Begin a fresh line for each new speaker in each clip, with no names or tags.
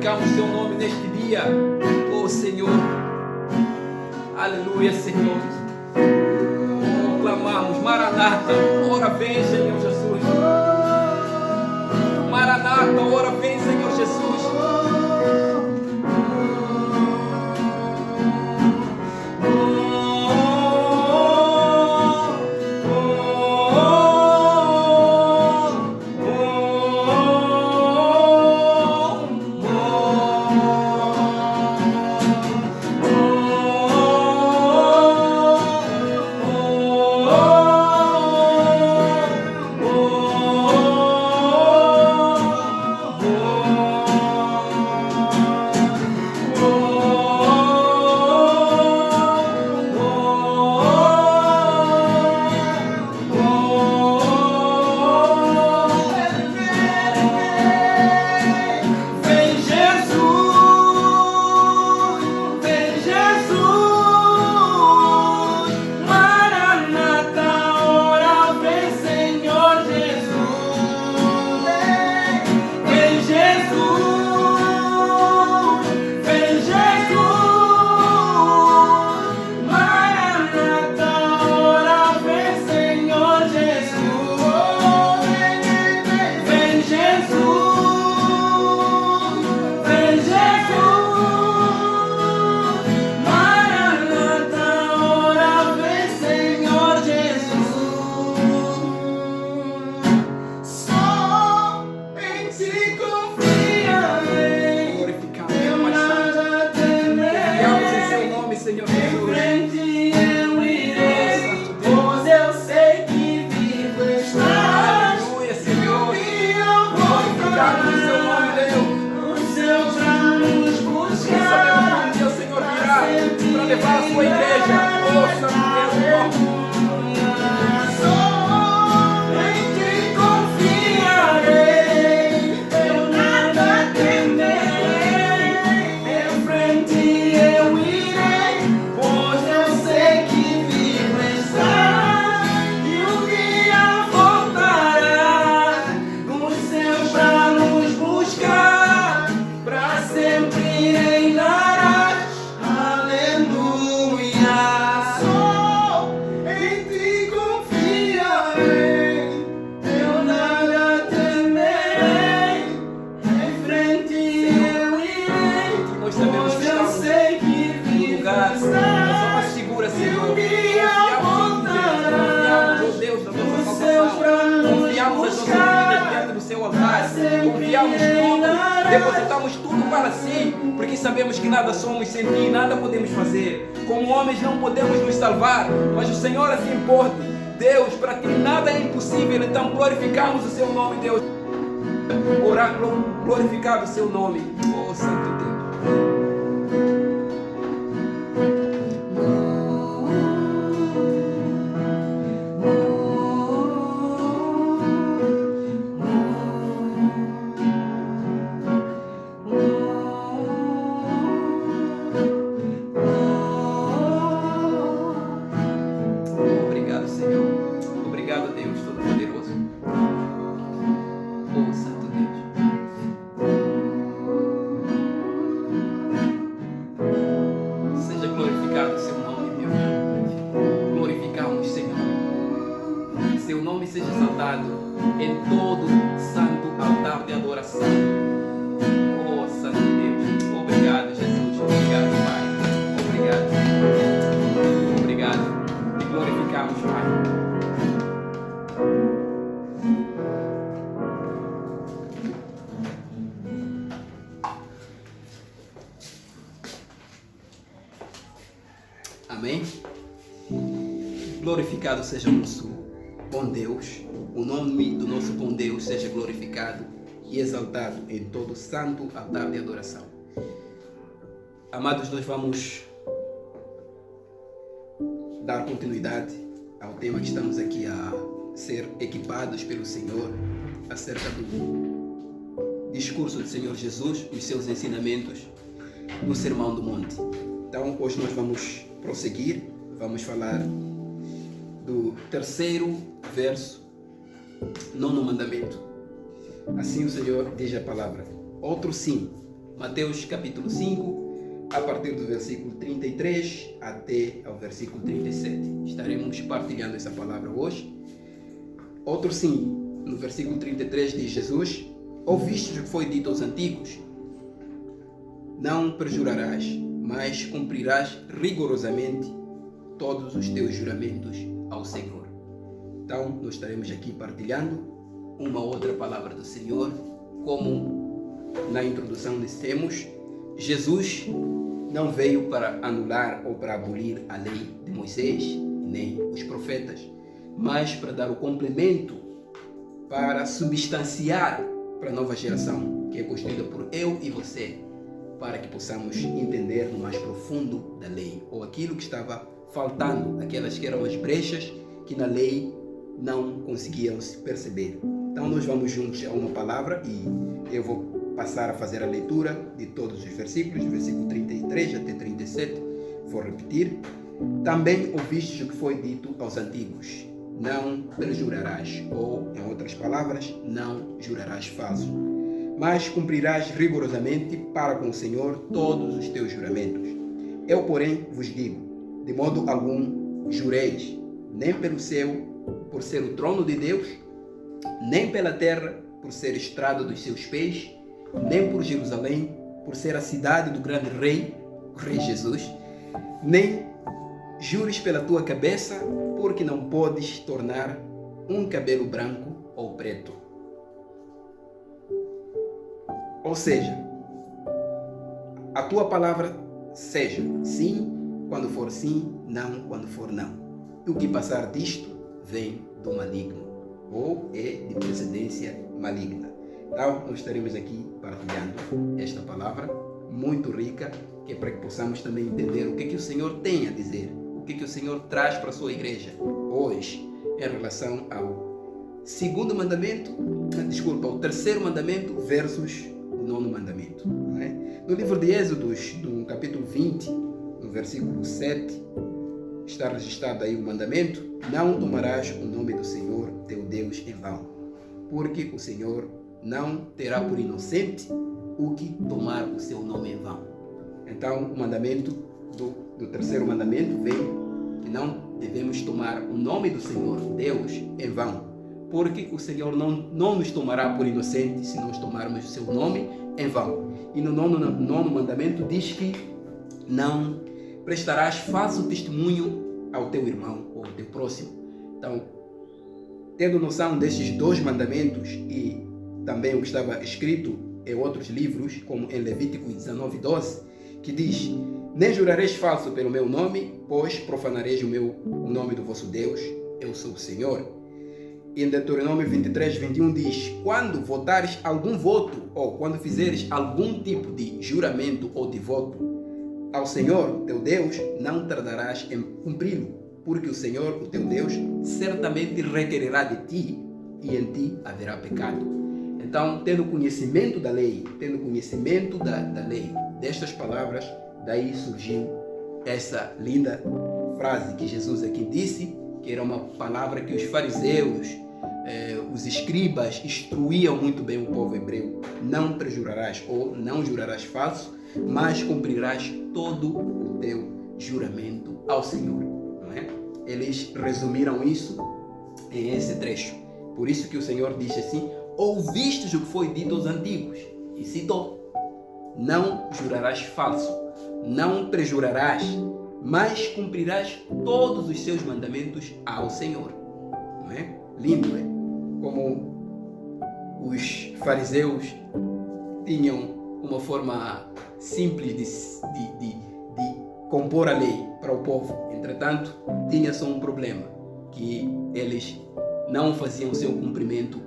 glorificamos Teu nome neste dia, oh Senhor. Aleluia, Senhor. Oh, clamamos, Maranata, ora vem, Senhor Jesus. Maranata, ora vem, Senhor Jesus. Depositamos tudo para si, porque sabemos que nada somos sem ti, nada podemos fazer. Como homens não podemos nos salvar, mas o Senhor assim pode. Deus, para ti nada é impossível, então glorificamos o seu nome, Deus. Orar, glorificar o seu nome, oh Santo Deus. Amém? Glorificado seja o nosso bom Deus, o nome do nosso bom Deus seja glorificado e exaltado em todo o santo altar de adoração. Amados, nós vamos dar continuidade ao tema que estamos aqui a ser equipados pelo Senhor acerca do discurso do Senhor Jesus, os seus ensinamentos no Sermão do Monte. Então, hoje nós vamos prosseguir, vamos falar do terceiro verso, nono mandamento. Assim o Senhor diz a palavra: outro sim, Mateus capítulo 5, a partir do versículo 33 até ao versículo 37. Estaremos partilhando essa palavra hoje. Outro sim, no versículo 33 diz Jesus: ouvistes o que foi dito aos antigos, não perjurarás, mas cumprirás rigorosamente todos os teus juramentos ao Senhor. Então, nós estaremos aqui partilhando uma outra palavra do Senhor. Como na introdução dissemos, Jesus não veio para anular ou para abolir a lei de Moisés, nem os profetas, mas para dar o complemento, para substanciar para a nova geração, que é constituída por eu e você, para que possamos entender no mais profundo da lei, ou aquilo que estava faltando, aquelas que eram as brechas que na lei não conseguiam se perceber. Então nós vamos juntos a uma palavra e eu vou passar a fazer a leitura de todos os versículos, versículo 33 até 37, vou repetir. Também ouvistes o que foi dito aos antigos, não perjurarás, ou em outras palavras, não jurarás falso, mas cumprirás rigorosamente para com o Senhor todos os teus juramentos. Eu, porém, vos digo, de modo algum jureis, nem pelo céu, por ser o trono de Deus, nem pela terra, por ser estrada dos seus pés, nem por Jerusalém, por ser a cidade do grande rei, o rei Jesus, nem jures pela tua cabeça, porque não podes tornar um cabelo branco ou preto. Ou seja, a tua palavra seja sim quando for sim, não quando for não. E o que passar disto vem do maligno, ou é de procedência maligna. Então, nós estaremos aqui partilhando esta palavra muito rica, que é para que possamos também entender o que é que o Senhor tem a dizer, o que é que o Senhor traz para a sua igreja hoje, em relação ao ao terceiro mandamento versus o nono mandamento. Não é? No livro de Êxodos, no capítulo 20, no versículo 7, está registrado aí o mandamento: não tomarás o nome do Senhor teu Deus em vão, porque o Senhor não terá por inocente o que tomar o seu nome em vão. Então, o mandamento do terceiro mandamento vem que não devemos tomar o nome do Senhor Deus em vão, porque o Senhor não nos tomará por inocente se nós tomarmos o seu nome em vão. E no nono mandamento diz que não prestarás falso testemunho ao teu irmão ou ao teu próximo. Então, tendo noção destes dois mandamentos e também o que estava escrito em outros livros, como em Levítico 19:12, que diz: nem jurareis falso pelo meu nome, pois profanareis o nome do vosso Deus, eu sou o Senhor. E em Deuteronômio 23:21 diz: quando votares algum voto, ou quando fizeres algum tipo de juramento ou de voto ao Senhor teu Deus, não tardarás em cumpri-lo, porque o Senhor, o teu Deus, certamente requererá de ti, e em ti haverá pecado. Então, tendo conhecimento da lei, destas palavras, daí surgiu essa linda frase que Jesus aqui disse, que era uma palavra que os fariseus, os escribas, instruíam muito bem o povo hebreu: não perjurarás, ou não jurarás falso, mas cumprirás todo o teu juramento ao Senhor. Não é? Eles resumiram isso em esse trecho. Por isso que o Senhor diz assim: ouvistes o que foi dito aos antigos, e citou: não jurarás falso, não perjurarás, mas cumprirás todos os seus mandamentos ao Senhor. Não é? Lindo, é? Como os fariseus tinham uma forma simples de compor a lei para o povo. Entretanto, tinha só um problema, que eles não faziam o seu cumprimento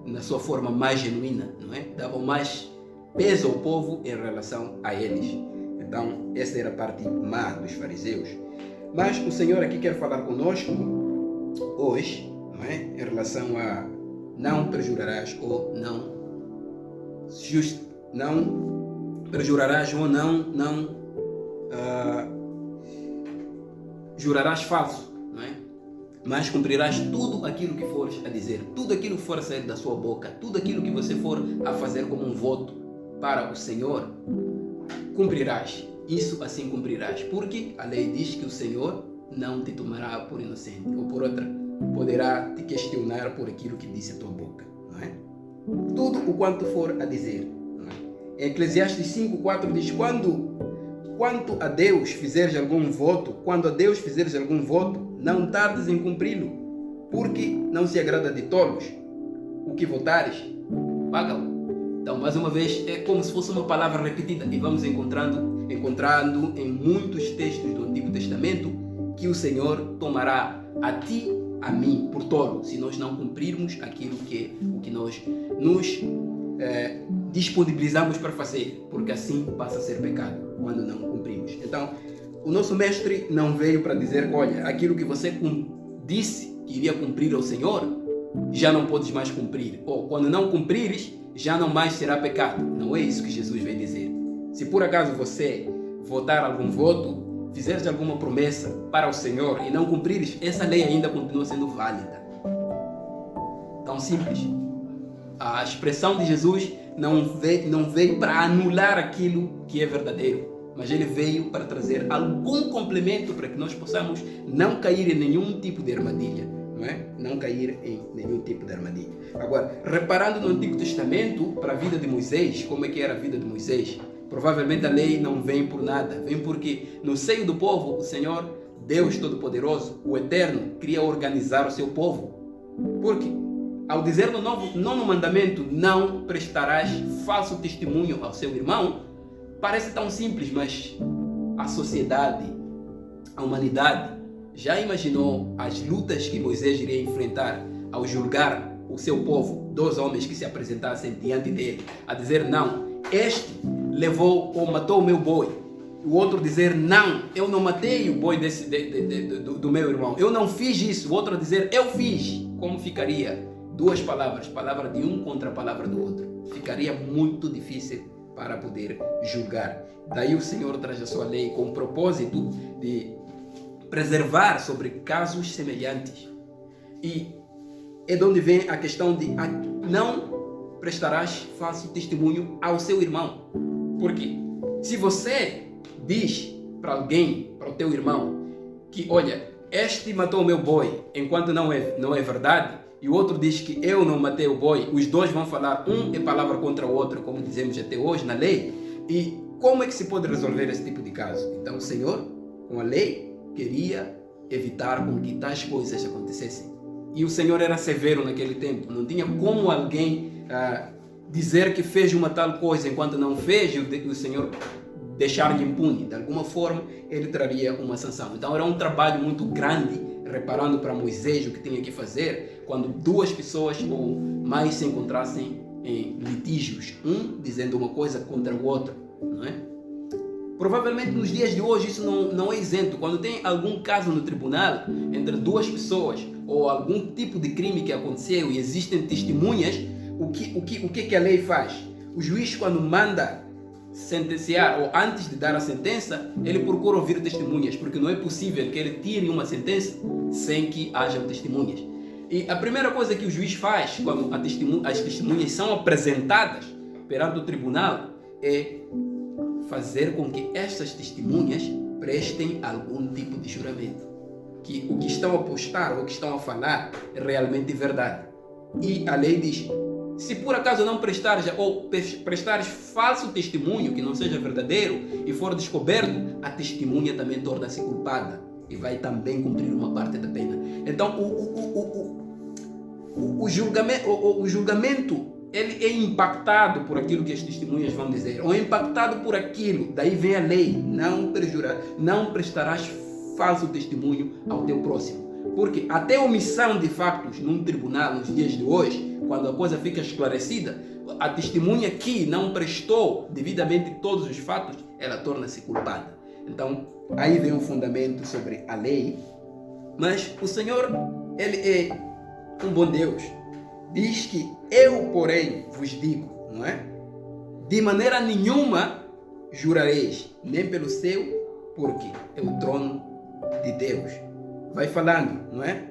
na sua forma mais genuína, não é? Davam mais peso ao povo em relação a eles. Então, essa era a parte má dos fariseus. Mas o Senhor aqui quer falar conosco hoje, não é? Em relação a não perjurarás ou não perjurarás ou não jurarás falso, não é? Mas cumprirás tudo aquilo que fores a dizer, tudo aquilo que for a sair da sua boca, tudo aquilo que você for a fazer como um voto para o Senhor, cumprirás. Isso assim cumprirás, porque a lei diz que o Senhor não te tomará por inocente, ou por outra, poderá te questionar por aquilo que disse a tua boca, não é? Tudo o quanto for a dizer, não é? Em Eclesiastes 5:4 diz: quanto a Deus fizeres algum voto, não tardes em cumpri-lo, porque não se agrada de tolos. O que votares, paga-o. Então, mais uma vez, é como se fosse uma palavra repetida, e vamos encontrando em muitos textos do Antigo Testamento que o Senhor tomará a ti, a mim, por tolo, se nós não cumprirmos aquilo que nós nos disponibilizamos para fazer, porque assim passa a ser pecado quando não cumprimos. Então, o nosso mestre não veio para dizer: olha, aquilo que você disse que iria cumprir ao Senhor, já não podes mais cumprir, ou quando não cumprires, já não mais será pecado. Não é isso que Jesus vem dizer. Se por acaso você votar algum voto, fizeres alguma promessa para o Senhor e não cumprires, essa lei ainda continua sendo válida. Tão simples. A expressão de Jesus não veio para anular aquilo que é verdadeiro, mas ele veio para trazer algum complemento para que nós possamos não cair em nenhum tipo de armadilha. Não é? Não cair em nenhum tipo de armadilha. Agora, reparando no Antigo Testamento, para a vida de Moisés, como é que era a vida de Moisés? Provavelmente a lei não vem por nada, vem porque no seio do povo, o Senhor, Deus Todo-Poderoso, o Eterno, queria organizar o seu povo. Porque, ao dizer no nono mandamento, não prestarás falso testemunho ao seu irmão, parece tão simples, mas a sociedade, a humanidade, já imaginou as lutas que Moisés iria enfrentar ao julgar o seu povo, 2 homens que se apresentassem diante dele, a dizer: não, este levou ou matou o meu boi. O outro dizer: não, eu não matei o boi do meu irmão, eu não fiz isso. O outro a dizer: eu fiz. Como ficaria? 2 palavras, palavra de um contra a palavra do outro. Ficaria muito difícil para poder julgar. Daí o Senhor traz a sua lei com o propósito de preservar sobre casos semelhantes. E é de onde vem a questão de não prestarás falso testemunho ao seu irmão. Porque se você diz para alguém, para o teu irmão, que olha, este matou o meu boi, enquanto não é verdade, e o outro diz que eu não matei o boi, os dois vão falar, um é palavra contra o outro, como dizemos até hoje na lei. E como é que se pode resolver esse tipo de caso? Então o Senhor, com a lei, queria evitar com que tais coisas acontecessem. E o Senhor era severo naquele tempo. Não tinha como alguém dizer que fez uma tal coisa enquanto não fez, e o Senhor deixar-lhe impune. De alguma forma, ele traria uma sanção. Então era um trabalho muito grande, reparando para Moisés o que tinha que fazer quando 2 pessoas ou mais se encontrassem em litígios, um dizendo uma coisa contra o outro, não é? Provavelmente nos dias de hoje isso não é isento. Quando tem algum caso no tribunal entre 2 pessoas ou algum tipo de crime que aconteceu e existem testemunhas, o que a lei faz? O juiz, quando manda sentenciar ou antes de dar a sentença, ele procura ouvir testemunhas, porque não é possível que ele tire uma sentença sem que hajam testemunhas. E a primeira coisa que o juiz faz quando as testemunhas são apresentadas perante o tribunal é fazer com que estas testemunhas prestem algum tipo de juramento, que o que estão a postar ou o que estão a falar é realmente verdade. E a lei diz: se por acaso não prestares ou prestares falso testemunho que não seja verdadeiro e for descoberto, a testemunha também torna-se culpada e vai também cumprir uma parte da pena. Então o julgamento ele é impactado por aquilo que as testemunhas vão dizer, ou é impactado por aquilo. Daí vem a lei: não prestarás falso testemunho ao teu próximo. Porque até omissão de factos num tribunal nos dias de hoje, quando a coisa fica esclarecida, a testemunha que não prestou devidamente todos os fatos, ela torna-se culpada. Então aí vem um fundamento sobre a lei. Mas o Senhor, ele é um bom Deus. Diz que eu, porém, vos digo, não é? De maneira nenhuma jurareis, nem pelo céu, porque é o trono de Deus. Vai falando, não é?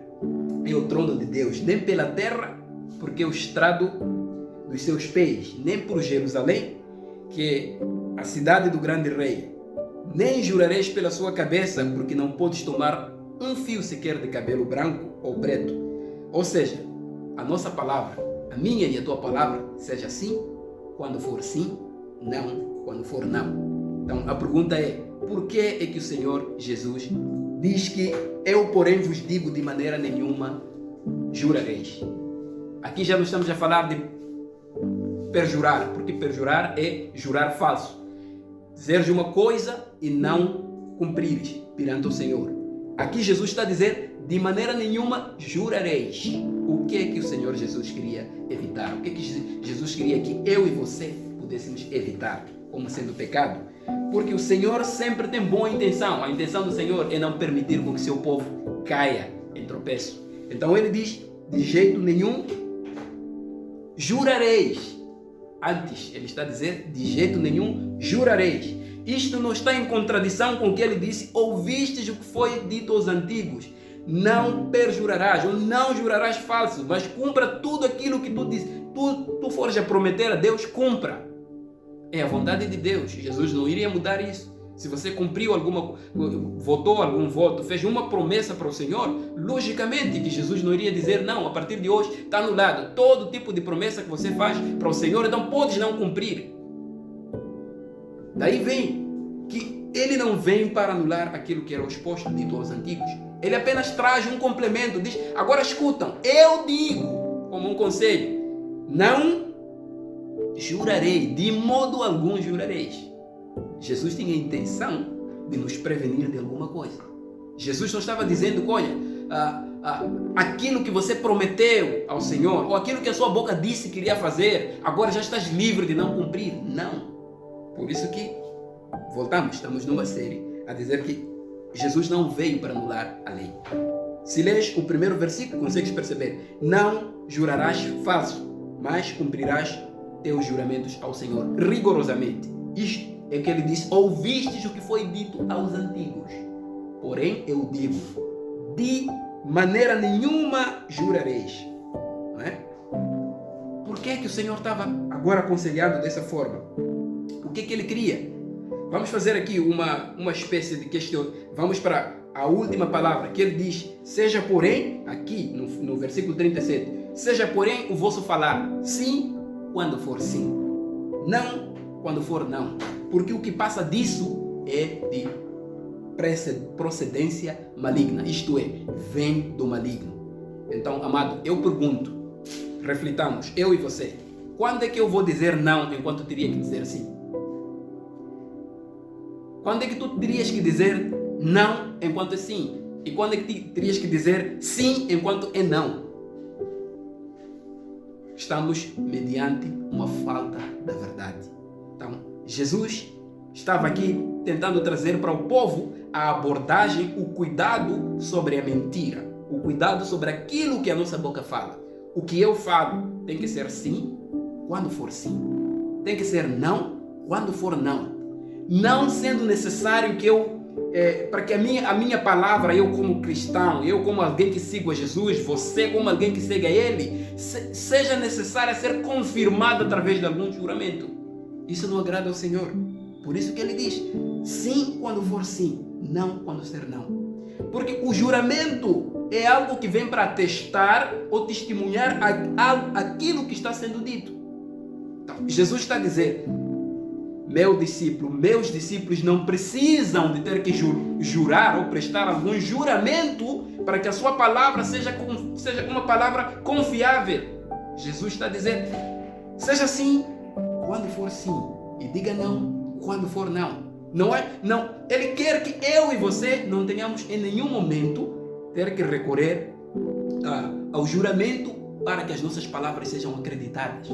É o trono de Deus. Nem pela terra, porque é o estrado dos seus pés. Nem por Jerusalém, que é a cidade do grande rei. Nem jurareis pela sua cabeça, porque não podes tomar um fio sequer de cabelo branco ou preto. Ou seja, a nossa palavra, a minha e a tua palavra, seja sim, quando for sim, não, quando for não. Então a pergunta é, por que é que o Senhor Jesus diz que eu, porém, vos digo de maneira nenhuma jurareis? Aqui já não estamos a falar de perjurar, porque perjurar é jurar falso. Dizeres uma coisa e não cumprires perante o Senhor. Aqui Jesus está a dizer, de maneira nenhuma jurareis. O que é que o Senhor Jesus queria evitar? O que é que Jesus queria que eu e você pudéssemos evitar, como sendo pecado? Porque o Senhor sempre tem boa intenção. A intenção do Senhor é não permitir que o seu povo caia em tropeço. Então ele diz, de jeito nenhum jurareis. Antes, ele está a dizer, de jeito nenhum jurareis. Isto não está em contradição com o que ele disse, ouvistes o que foi dito aos antigos. Não perjurarás, ou não jurarás falso, mas cumpra tudo aquilo que tu fores a prometer a Deus, cumpra. É a vontade de Deus. Jesus não iria mudar isso. Se você cumpriu votou algum voto, fez uma promessa para o Senhor, logicamente que Jesus não iria dizer, não, a partir de hoje está anulado todo tipo de promessa que você faz para o Senhor, então podes não cumprir. Daí vem que ele não vem para anular aquilo que era o exposto dito aos antigos. Ele apenas traz um complemento, diz, agora escutam, eu digo, como um conselho, não jurarei, de modo algum jurareis. Jesus tinha a intenção de nos prevenir de alguma coisa. Jesus não estava dizendo que, olha, aquilo que você prometeu ao Senhor, ou aquilo que a sua boca disse que iria fazer, agora já estás livre de não cumprir. Não. Por isso que, voltamos, estamos numa série a dizer que Jesus não veio para anular a lei. Se lês o primeiro versículo, consegues perceber. Não jurarás falso, mas cumprirás teus juramentos ao Senhor, rigorosamente. Isto é que ele diz, ouvistes o que foi dito aos antigos. Porém, eu digo, de maneira nenhuma jurareis. Não é? Por que é que o Senhor estava agora aconselhado dessa forma? O que é que ele queria? Vamos fazer aqui uma espécie de questão. Vamos para a última palavra, que ele diz, seja porém, aqui no versículo 37, seja porém o vosso falar, sim, quando for sim, não, quando for não. Porque o que passa disso é de procedência maligna, isto é, vem do maligno. Então, amado, eu pergunto, reflitamos, eu e você, quando é que eu vou dizer não enquanto eu teria que dizer sim? Quando é que tu terias que dizer não enquanto é sim? E quando é que terias que dizer sim enquanto é não? Estamos mediante uma falta da verdade. Então, Jesus estava aqui tentando trazer para o povo a abordagem, o cuidado sobre a mentira, o cuidado sobre aquilo que a nossa boca fala. O que eu falo tem que ser sim quando for sim. Tem que ser não quando for não. Não sendo necessário que para que a minha palavra, eu como cristão, eu como alguém que sigo a Jesus, você como alguém que segue a Ele, seja necessária ser confirmada através de algum juramento. Isso não agrada ao Senhor. Por isso que Ele diz, sim quando for sim, não quando ser não. Porque o juramento é algo que vem para atestar ou testemunhar aquilo que está sendo dito. Então, Jesus está a dizer, meus discípulos não precisam de ter que jurar ou prestar algum juramento para que a sua palavra seja uma palavra confiável. Jesus está a dizer, seja sim quando for sim e diga não quando for não. Não. Ele quer que eu e você não tenhamos em nenhum momento ter que recorrer ao juramento para que as nossas palavras sejam acreditadas.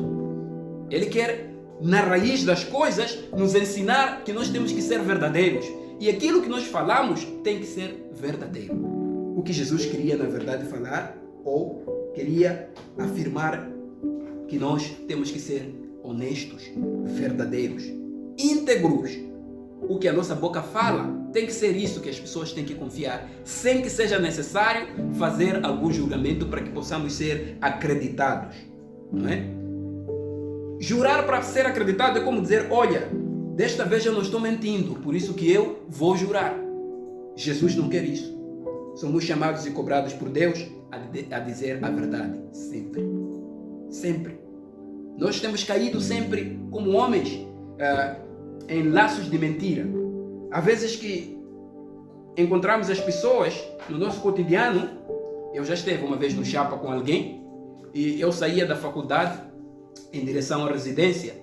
Ele quer, na raiz das coisas, nos ensinar que nós temos que ser verdadeiros. E aquilo que nós falamos tem que ser verdadeiro. O que Jesus queria, na verdade, falar, ou queria afirmar que nós temos que ser honestos, verdadeiros, íntegros. O que a nossa boca fala tem que ser isso que as pessoas têm que confiar, sem que seja necessário fazer algum julgamento para que possamos ser acreditados. Não é? jurar para ser acreditado é como dizer, olha, desta vez eu não estou mentindo, por isso que eu vou jurar. Jesus não quer isso. Somos chamados e cobrados por Deus a dizer a verdade, sempre. Sempre. Nós temos caído sempre como homens em laços de mentira. Há vezes que encontramos as pessoas no nosso cotidiano. Eu já esteve uma vez no Chapa com alguém e eu saía da faculdade em direção à residência.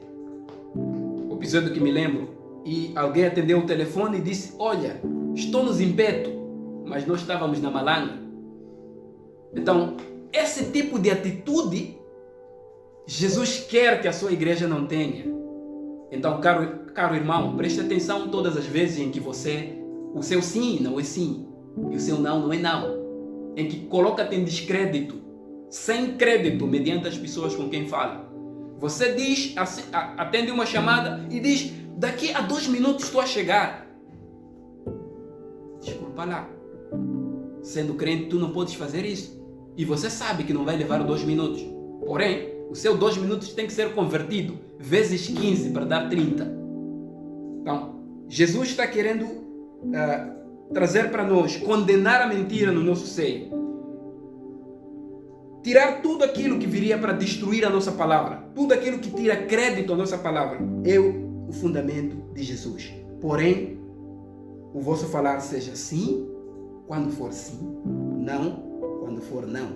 O episódio que me lembro. E alguém atendeu o telefone e disse, olha, estou no Zimpeto, mas nós estávamos na Malanga. Então, esse tipo de atitude, Jesus quer que a sua igreja não tenha. Então, caro irmão, preste atenção todas as vezes em que o seu sim não é sim, e o seu não não é não. Em que coloca-te em descrédito, sem crédito, mediante as pessoas com quem fala. Você diz, atende uma chamada e diz, daqui a 2 minutos estou a chegar. Desculpa lá. Sendo crente, tu não podes fazer isso. E você sabe que não vai levar 2 minutos. Porém, o seu 2 minutos tem que ser convertido vezes 15 para dar 30. Então, Jesus está querendo trazer para nós, condenar a mentira no nosso seio. Tirar tudo aquilo que viria para destruir a nossa palavra. Tudo aquilo que tira crédito à nossa palavra. É o fundamento de Jesus. Porém, o vosso falar seja sim, quando for sim, não, quando for não.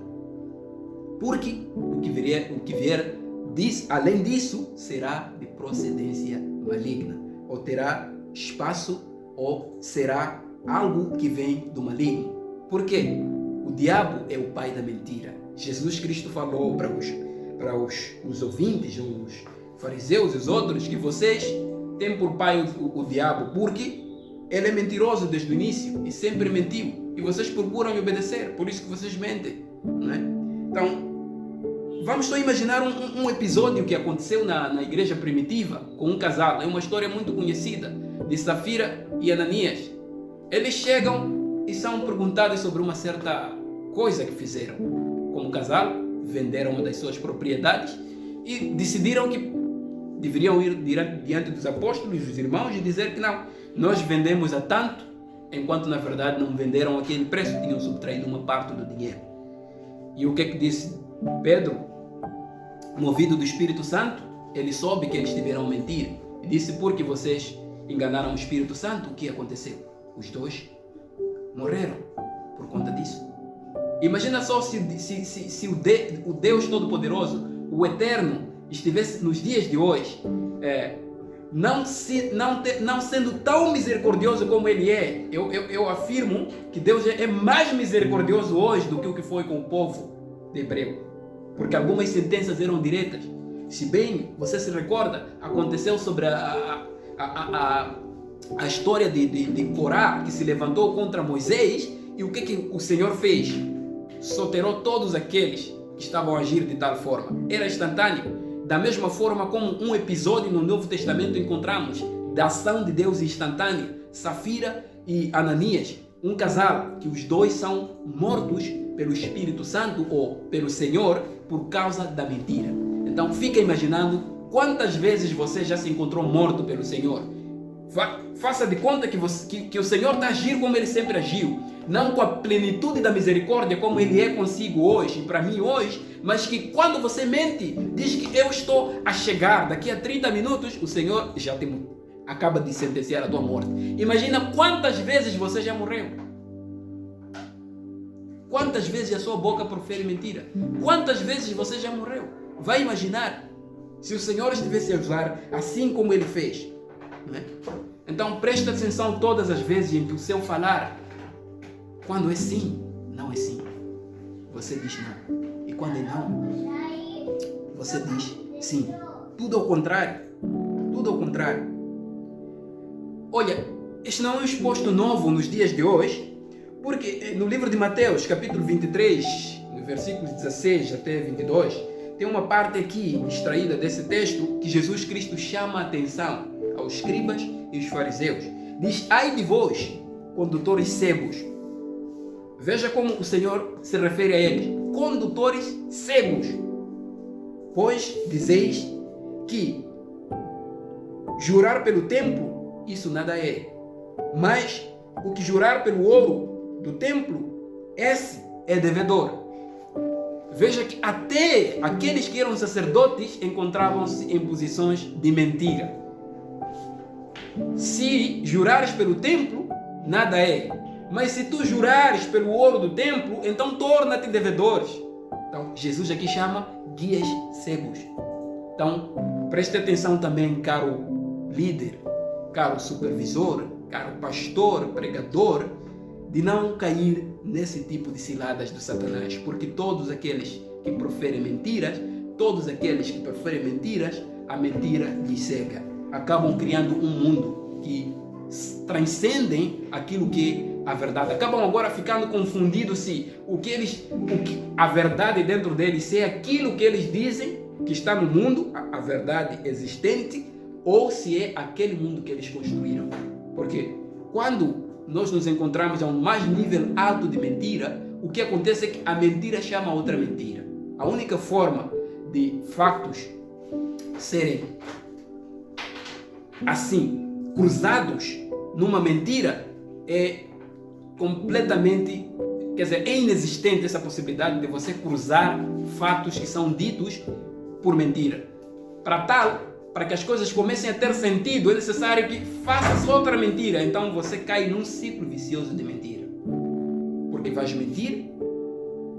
Porque o que vier diz, além disso, será de procedência maligna. Ou terá espaço, ou será algo que vem do maligno. Por quê? O diabo é o pai da mentira. Jesus Cristo falou para os ouvintes, os fariseus e os outros, que vocês têm por pai o diabo, porque ele é mentiroso desde o início e sempre mentiu. E vocês procuram obedecer, por isso que vocês mentem. Não é? Então, vamos só imaginar um episódio que aconteceu na igreja primitiva com um casal. É uma história muito conhecida, de Safira e Ananias. Eles chegam e são perguntados sobre uma certa coisa que fizeram. Como casal, venderam uma das suas propriedades e decidiram que deveriam ir diante dos apóstolos, dos irmãos, e dizer que não, nós vendemos a tanto, enquanto na verdade não venderam aquele preço, tinham subtraído uma parte do dinheiro. E o que é que disse Pedro? Movido do Espírito Santo, ele soube que eles tiveram mentir. E disse, porque vocês enganaram o Espírito Santo, o que aconteceu? Os dois morreram por conta disso. Imagina só se o Deus Todo-Poderoso, o Eterno, estivesse nos dias de hoje, não sendo tão misericordioso como Ele é. Eu afirmo que Deus é mais misericordioso hoje do que o que foi com o povo de Hebreu. Porque algumas sentenças eram diretas. Se bem você se recorda, aconteceu sobre a história de Corá, que se levantou contra Moisés, e o que o Senhor fez? Soterrou todos aqueles que estavam a agir de tal forma. Era instantâneo. Da mesma forma como um episódio no Novo Testamento encontramos da ação de Deus instantânea, Safira e Ananias, um casal que os dois são mortos pelo Espírito Santo ou pelo Senhor por causa da mentira. Então fica imaginando quantas vezes você já se encontrou morto pelo Senhor. Faça de conta que o Senhor está a agir como Ele sempre agiu, não com a plenitude da misericórdia como Ele é consigo hoje e para mim hoje, mas que quando você mente, diz que eu estou a chegar, daqui a 30 minutos o Senhor já acaba de sentenciar a tua morte. Imagina quantas vezes você já morreu. Quantas vezes a sua boca profere mentira? Quantas vezes você já morreu? Vai imaginar se o Senhor estivesse a usar assim como Ele fez. Não é? Então preste atenção todas as vezes em que o seu falar, quando é sim, não é sim, você diz não. E quando é não, você diz sim. Tudo ao contrário. Tudo ao contrário. Olha, este não é um exposto novo nos dias de hoje, porque no livro de Mateus, capítulo 23, no versículos 16 até 22, tem uma parte aqui extraída desse texto que Jesus Cristo chama a atenção aos escribas e os fariseus. Diz, ai de vós, condutores cegos. Veja como o Senhor se refere a eles. Condutores cegos. Pois dizeis que jurar pelo templo, isso nada é. Mas o que jurar pelo ouro do templo, esse é devedor. Veja que até aqueles que eram sacerdotes encontravam-se em posições de mentira. Se jurares pelo templo, nada é. Mas se tu jurares pelo ouro do templo, então torna-te devedores. Então, Jesus aqui chama guias cegos. Então, preste atenção também, caro líder, caro supervisor, caro pastor, pregador, de não cair nesse tipo de ciladas do Satanás, porque todos aqueles que proferem mentiras, a mentira lhes cega. Acabam criando um mundo que transcendem aquilo que é a verdade. Acabam agora ficando confundidos se a verdade dentro deles, se é aquilo que eles dizem que está no mundo, a verdade existente, ou se é aquele mundo que eles construíram. Porque quando nós nos encontramos a um mais nível alto de mentira, o que acontece é que a mentira chama a outra mentira. A única forma de factos serem assim, cruzados numa mentira, é completamente, quer dizer, é inexistente essa possibilidade de você cruzar fatos que são ditos por mentira. Para que as coisas comecem a ter sentido, é necessário que faças outra mentira. Então você cai num ciclo vicioso de mentira. Porque vais mentir,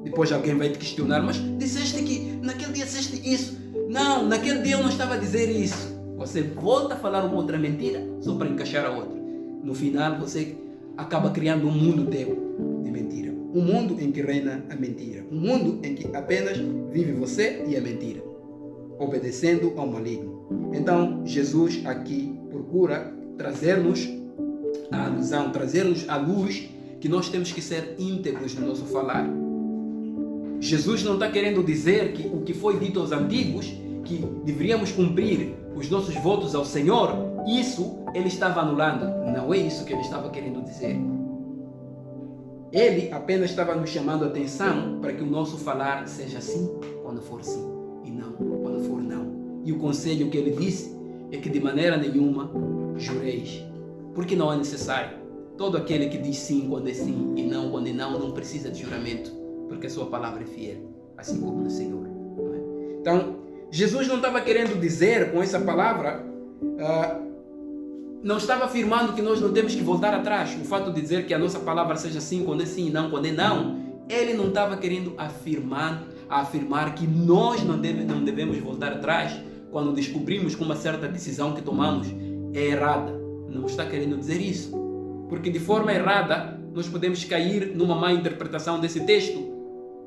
depois alguém vai te questionar, mas disseste que naquele dia disseste isso. Não, naquele dia eu não estava a dizer isso. Você volta a falar uma outra mentira só para encaixar a outra. No final você acaba criando um mundo teu de mentira. Um mundo em que reina a mentira. Um mundo em que apenas vive você e a mentira, obedecendo ao maligno. Então, Jesus aqui procura trazer-nos a alusão, trazer-nos a luz que nós temos que ser íntegros no nosso falar. Jesus não está querendo dizer que o que foi dito aos antigos, que deveríamos cumprir os nossos votos ao Senhor, isso ele estava anulando. Não é isso que ele estava querendo dizer. Ele apenas estava nos chamando a atenção para que o nosso falar seja sim quando for sim e não quando for não. E o conselho que ele disse é que de maneira nenhuma jureis, porque não é necessário. Todo aquele que diz sim quando é sim e não quando é não, não precisa de juramento, porque a sua palavra é fiel, assim como no Senhor. Não é? Então, Jesus não estava querendo dizer com essa palavra, não estava afirmando que nós não temos que voltar atrás. O fato de dizer que a nossa palavra seja sim quando é sim e não quando é não, ele não estava querendo afirmar que nós não devemos voltar atrás quando descobrimos que uma certa decisão que tomamos é errada. Não está querendo dizer isso. Porque de forma errada nós podemos cair numa má interpretação desse texto.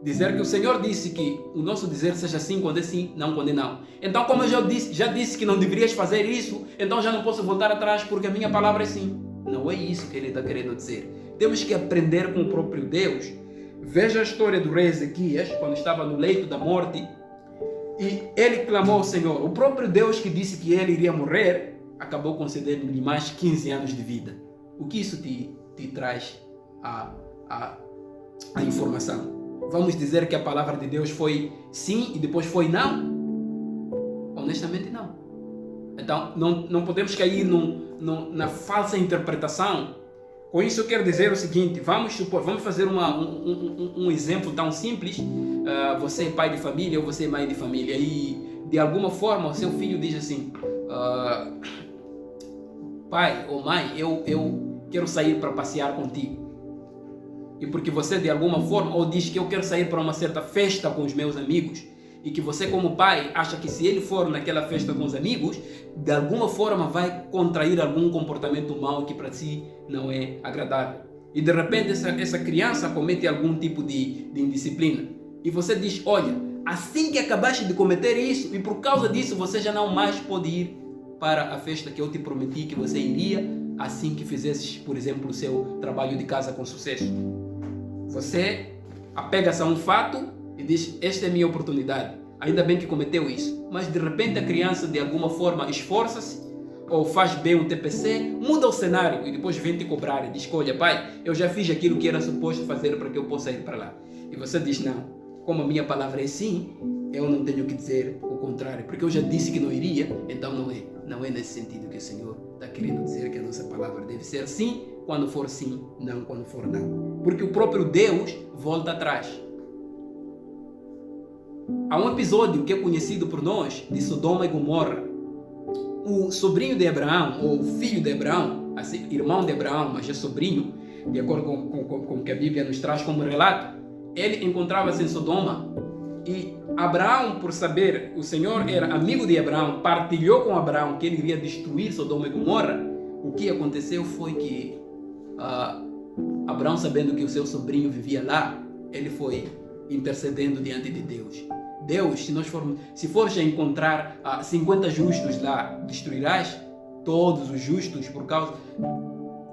Dizer que o Senhor disse que o nosso dizer seja sim quando é sim, não quando é não. Então, como eu já disse que não deverias fazer isso, então já não posso voltar atrás porque a minha palavra é sim. Não é isso que ele está querendo dizer. Temos que aprender com o próprio Deus. Veja a história do rei Ezequias, quando estava no leito da morte, e ele clamou ao Senhor. O próprio Deus que disse que ele iria morrer, acabou concedendo-lhe mais 15 anos de vida. O que isso te traz a informação? Vamos dizer que a palavra de Deus foi sim e depois foi não? Honestamente não. Então não podemos cair na falsa interpretação. Com isso eu quero dizer o seguinte, vamos fazer um exemplo tão simples. Você é pai de família ou você é mãe de família e de alguma forma o seu filho diz assim, pai ou mãe, eu quero sair para passear contigo. E porque você de alguma forma, ou diz que eu quero sair para uma certa festa com os meus amigos, e que você como pai acha que se ele for naquela festa com os amigos, de alguma forma vai contrair algum comportamento mau que para si não é agradável. E de repente essa criança comete algum tipo de indisciplina. E você diz, olha, assim que acabaste de cometer isso, e por causa disso você já não mais pode ir para a festa que eu te prometi que você iria, assim que fizesses, por exemplo, o seu trabalho de casa com sucesso. Você apega-se a um fato e diz, esta é a minha oportunidade. Ainda bem que cometeu isso. Mas de repente a criança de alguma forma esforça-se ou faz bem um TPC, muda o cenário e depois vem te cobrar e diz, olha pai, eu já fiz aquilo que era suposto fazer para que eu possa ir para lá. E você diz, não, como a minha palavra é sim, eu não tenho que dizer o contrário, porque eu já disse que não iria, então não é nesse sentido que o Senhor está querendo dizer que a nossa palavra deve ser sim, quando for sim, não quando for não. Porque o próprio Deus volta atrás. Há um episódio que é conhecido por nós de Sodoma e Gomorra. O sobrinho de Abraão, ou o filho de Abraão, assim, irmão de Abraão, mas é sobrinho, de acordo com o que a Bíblia nos traz como relato, ele encontrava-se em Sodoma e Abraão, por saber, o Senhor era amigo de Abraão, partilhou com Abraão que ele iria destruir Sodoma e Gomorra. O que aconteceu foi que Abraão, sabendo que o seu sobrinho vivia lá, ele foi intercedendo diante de Deus. Deus, se fores a encontrar 50 justos lá, destruirás todos os justos por causa...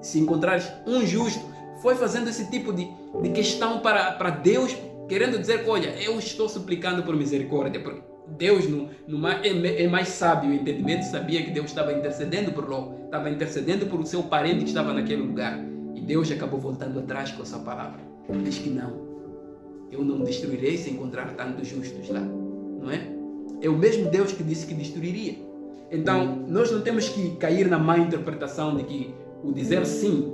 Se encontrares um justo, foi fazendo esse tipo de questão para Deus, querendo dizer que, olha, eu estou suplicando por misericórdia, porque Deus é mais sábio, o entendimento, sabia que Deus estava intercedendo por Ló, estava intercedendo por o seu parente que estava naquele lugar. E Deus acabou voltando atrás com a sua palavra. Diz que não, eu não destruirei se encontrar tantos justos lá, não é? É o mesmo Deus que disse que destruiria. Então, nós não temos que cair na má interpretação de que o dizer sim,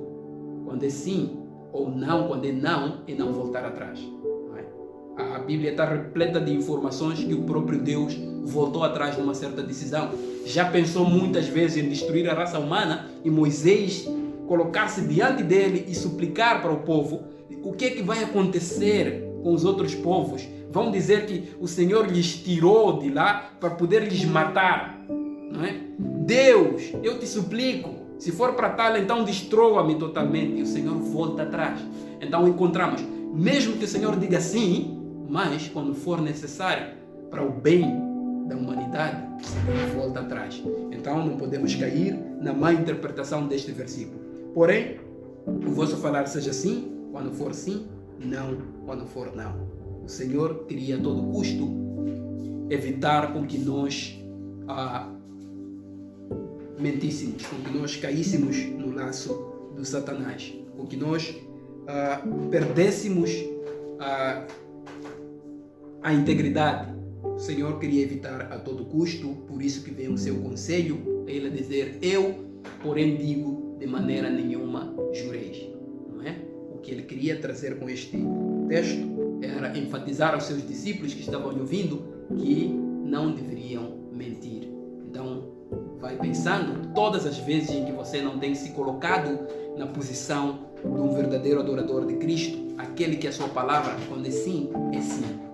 quando é sim, ou não, quando é não, e não voltar atrás. Não é? A Bíblia está repleta de informações que o próprio Deus voltou atrás de uma certa decisão. Já pensou muitas vezes em destruir a raça humana e Moisés colocar-se diante dele e suplicar para o povo o que é que vai acontecer com os outros povos. Vão dizer que o Senhor lhes tirou de lá para poder lhes matar. Não é? Deus, eu te suplico, se for para tal, então destrua-me totalmente. E o Senhor volta atrás. Então encontramos, mesmo que o Senhor diga sim, mas quando for necessário para o bem da humanidade, o Senhor volta atrás. Então não podemos cair na má interpretação deste versículo. Porém, o vosso falar seja sim, quando for sim, não, quando for não. O Senhor queria a todo custo evitar com que nós mentíssemos, com que nós caíssemos no laço do Satanás, com que nós perdêssemos a integridade. O Senhor queria evitar a todo custo, por isso que vem o seu conselho, ele dizer, eu, porém digo, de maneira nenhuma jureis. Não é? O que ele queria trazer com este texto era enfatizar aos seus discípulos que estavam ouvindo que não deveriam mentir. Então, vai pensando todas as vezes em que você não tem se colocado na posição de um verdadeiro adorador de Cristo, aquele que a sua palavra, quando é sim,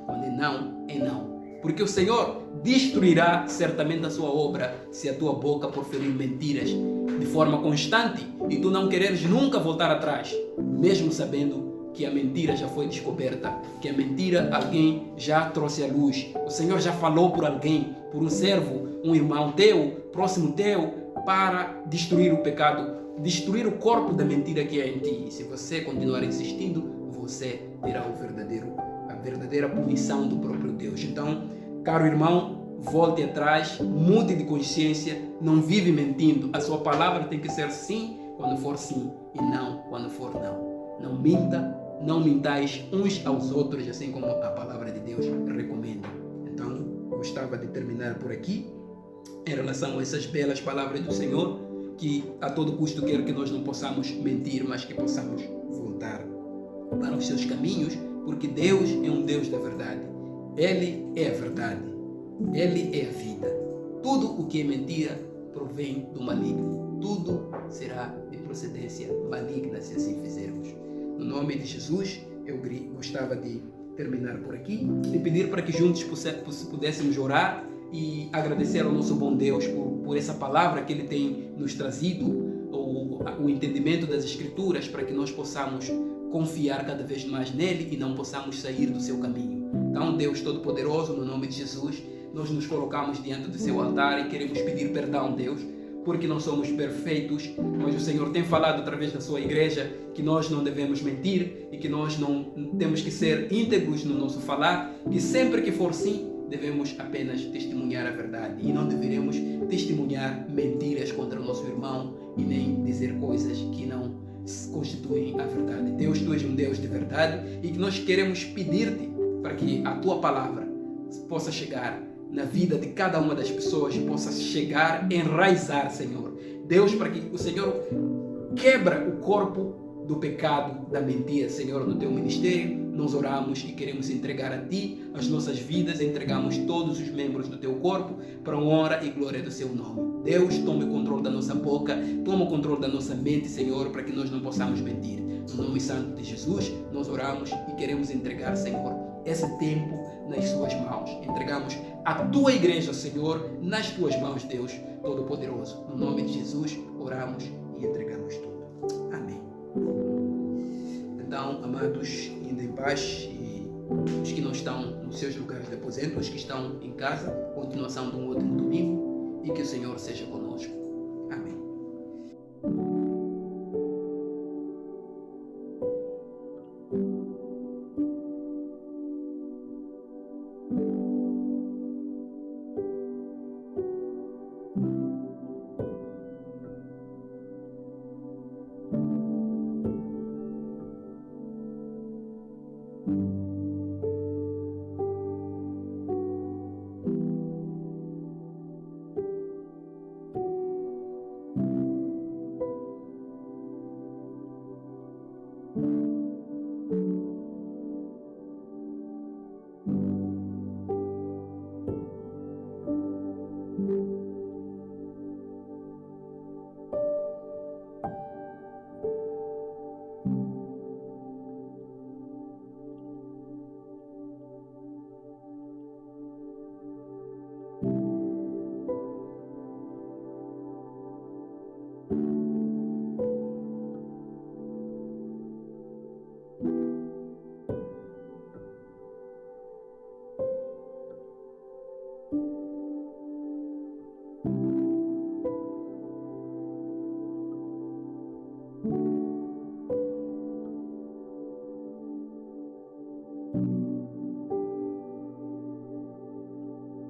quando é não, é não. Porque o Senhor destruirá certamente a sua obra se a tua boca proferir mentiras de forma constante e tu não quereres nunca voltar atrás, mesmo sabendo que a mentira já foi descoberta, que a mentira alguém já trouxe à luz. O Senhor já falou por alguém, por um servo, um irmão teu, próximo teu, para destruir o pecado, destruir o corpo da mentira que é em ti. E se você continuar insistindo, você terá a verdadeira punição do próprio Deus. Então, caro irmão, volte atrás, mude de consciência, não vive mentindo. A sua palavra tem que ser sim quando for sim e não quando for não. Não minta, não mintais uns aos outros, assim como a palavra de Deus recomenda. Então, gostava de terminar por aqui, em relação a essas belas palavras do Senhor, que a todo custo quer que nós não possamos mentir, mas que possamos voltar para os seus caminhos, porque Deus é um Deus da verdade. Ele é a verdade. Ele é a vida. Tudo o que é mentira provém do maligno. Tudo será de procedência maligna se assim fizermos. No nome de Jesus, eu gostava de terminar por aqui e pedir para que juntos pudéssemos orar e agradecer ao nosso bom Deus por essa palavra que Ele tem nos trazido, o entendimento das Escrituras, para que nós possamos confiar cada vez mais nele e não possamos sair do seu caminho. Então, Deus Todo-Poderoso, no nome de Jesus, nós nos colocamos diante do seu altar e queremos pedir perdão, Deus, porque não somos perfeitos, mas o Senhor tem falado através da sua igreja que nós não devemos mentir e que nós não temos que ser íntegros no nosso falar, que sempre que for sim, devemos apenas testemunhar a verdade e não deveremos testemunhar mentiras contra o nosso irmão e nem dizer coisas que não constituem a verdade. Deus, Tu és um Deus de verdade e que nós queremos pedir-te para que a Tua palavra possa chegar na vida de cada uma das pessoas e possa chegar, enraizar, Senhor. Deus, para que o Senhor quebra o corpo do pecado, da mentira, Senhor, no teu ministério. Nós oramos e queremos entregar a Ti as nossas vidas, entregamos todos os membros do Teu corpo para a honra e glória do Seu nome. Deus, tome o controle da nossa boca, toma o controle da nossa mente, Senhor, para que nós não possamos mentir. No nome santo de Jesus, nós oramos e queremos entregar, Senhor, esse tempo nas Suas mãos. Entregamos a Tua igreja, Senhor, nas Tuas mãos, Deus Todo-Poderoso. No nome de Jesus, oramos e entregamos tudo. Amém. Então, amados, indo em paz, e os que não estão nos seus lugares de aposento, os que estão em casa, continuação de um ótimo domingo, e que o Senhor seja conosco.